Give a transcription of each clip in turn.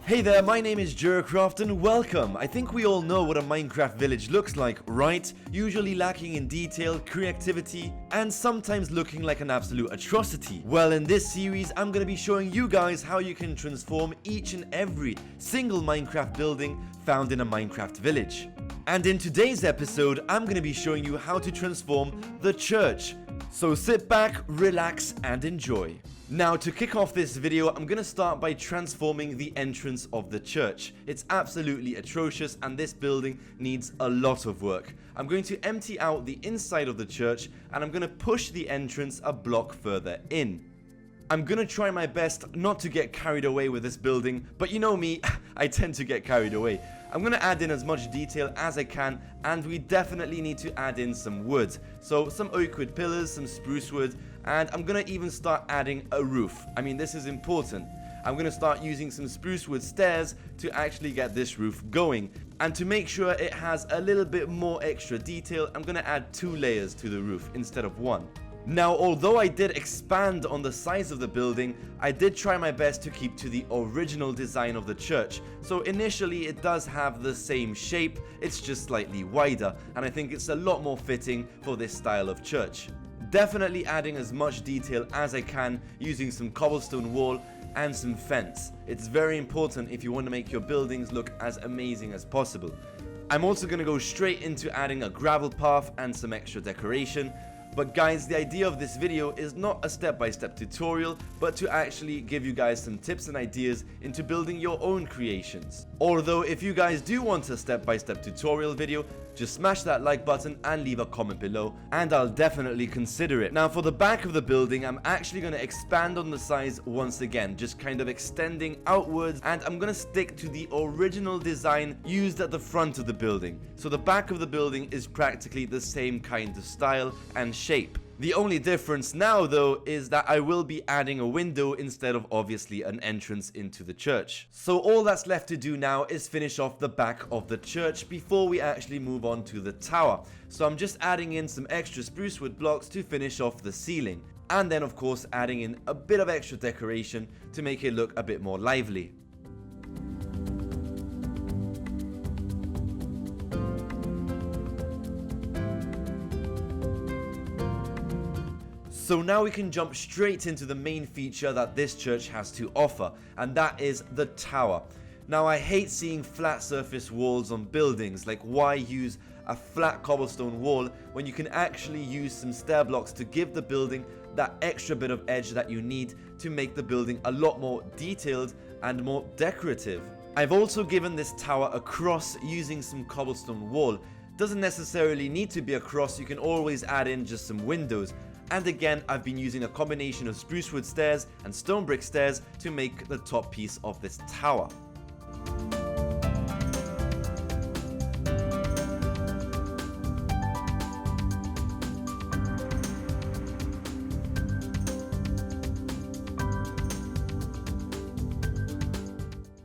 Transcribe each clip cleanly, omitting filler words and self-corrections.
Hey there, my name is Jeracraft and welcome. I think we all know what a Minecraft village looks like, right? Usually lacking in detail, creativity, and sometimes looking like an absolute atrocity. Well, in this series, I'm going to be showing you guys how you can transform each and every single Minecraft building found in a Minecraft village. And in today's episode, I'm going to be showing you how to transform the church. So sit back, relax, and enjoy. Now, to kick off this video, I'm going to start by transforming the entrance of the church. It's absolutely atrocious and this building needs a lot of work. I'm going to empty out the inside of the church and I'm going to push the entrance a block further in. I'm going to try my best not to get carried away with this building, but you know me, I tend to get carried away. I'm going to add in as much detail as I can, and we definitely need to add in some wood. So some oak wood pillars, some spruce wood, and I'm going to even start adding a roof. I mean, this is important. I'm going to start using some spruce wood stairs to actually get this roof going. And to make sure it has a little bit more extra detail, I'm going to add 2 layers to the roof instead of 1. Now, although I did expand on the size of the building, I did try my best to keep to the original design of the church. So initially it does have the same shape, it's just slightly wider, and I think it's a lot more fitting for this style of church. Definitely adding as much detail as I can using some cobblestone wall and some fence. It's very important if you want to make your buildings look as amazing as possible. I'm also going to go straight into adding a gravel path and some extra decoration. But guys, the idea of this video is not a step-by-step tutorial, but to actually give you guys some tips and ideas into building your own creations. Although if you guys do want a step-by-step tutorial video, just smash that like button and leave a comment below, and I'll definitely consider it. Now for the back of the building, I'm actually going to expand on the size once again, just kind of extending outwards, and I'm going to stick to the original design used at the front of the building. So the back of the building is practically the same kind of style and shape. The only difference now though is that I will be adding a window instead of obviously an entrance into the church. So all that's left to do now is finish off the back of the church before we actually move on to the tower. So I'm just adding in some extra spruce wood blocks to finish off the ceiling. And then of course adding in a bit of extra decoration to make it look a bit more lively. So now we can jump straight into the main feature that this church has to offer, and that is the tower. Now I hate seeing flat surface walls on buildings, like why use a flat cobblestone wall when you can actually use some stair blocks to give the building that extra bit of edge that you need to make the building a lot more detailed and more decorative. I've also given this tower a cross using some cobblestone wall. Doesn't necessarily need to be a cross, you can always add in just some windows. And again, I've been using a combination of spruce wood stairs and stone brick stairs to make the top piece of this tower.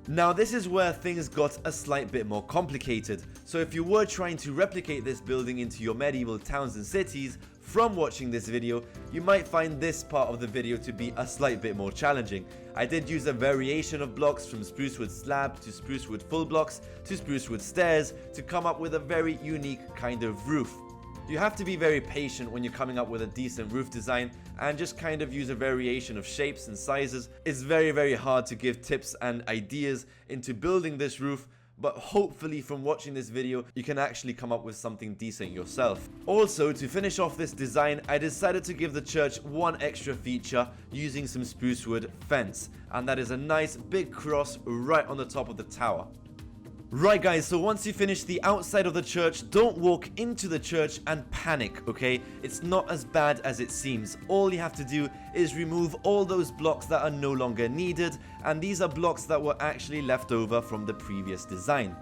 Now this is where things got a slight bit more complicated. So if you were trying to replicate this building into your medieval towns and cities, from watching this video, you might find this part of the video to be a slight bit more challenging. I did use a variation of blocks from spruce wood slab to spruce wood full blocks to spruce wood stairs to come up with a very unique kind of roof. You have to be very patient when you're coming up with a decent roof design and just kind of use a variation of shapes and sizes. It's very hard to give tips and ideas into building this roof, but hopefully from watching this video you can actually come up with something decent yourself. Also, to finish off this design, I decided to give the church one extra feature using some spruce wood fence, and that is a nice big cross right on the top of the tower. Right guys, so once you finish the outside of the church, don't walk into the church and panic, okay? It's not as bad as it seems. All you have to do is remove all those blocks that are no longer needed, and these are blocks that were actually left over from the previous design.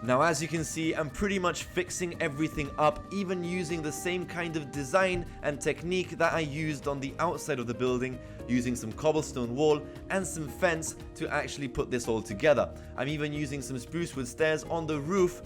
Now as you can see, I'm pretty much fixing everything up, even using the same kind of design and technique that I used on the outside of the building, using some cobblestone wall and some fence to actually put this all together. I'm even using some spruce wood stairs on the roof.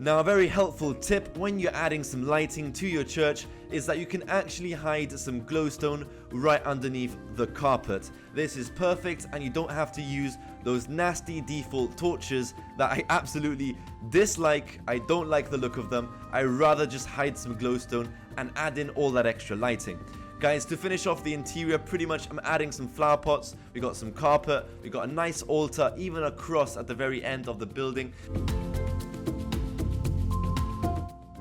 Now a very helpful tip when you're adding some lighting to your church is that you can actually hide some glowstone right underneath the carpet. This is perfect and you don't have to use those nasty default torches that I absolutely dislike. I don't like the look of them. I rather just hide some glowstone and add in all that extra lighting. Guys, to finish off the interior, pretty much I'm adding some flower pots. We got some carpet, we got a nice altar, even a cross at the very end of the building.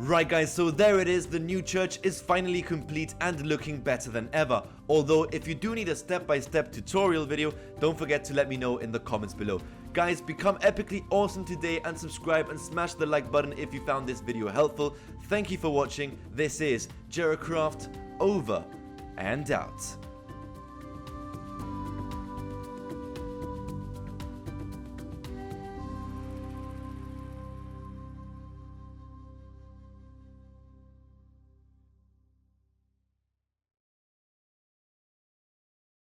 Right guys, so there it is, the new church is finally complete and looking better than ever. Although, if you do need a step-by-step tutorial video, don't forget to let me know in the comments below. Guys, become epically awesome today and subscribe and smash the like button if you found this video helpful. Thank you for watching. This is Jeracraft, over and out.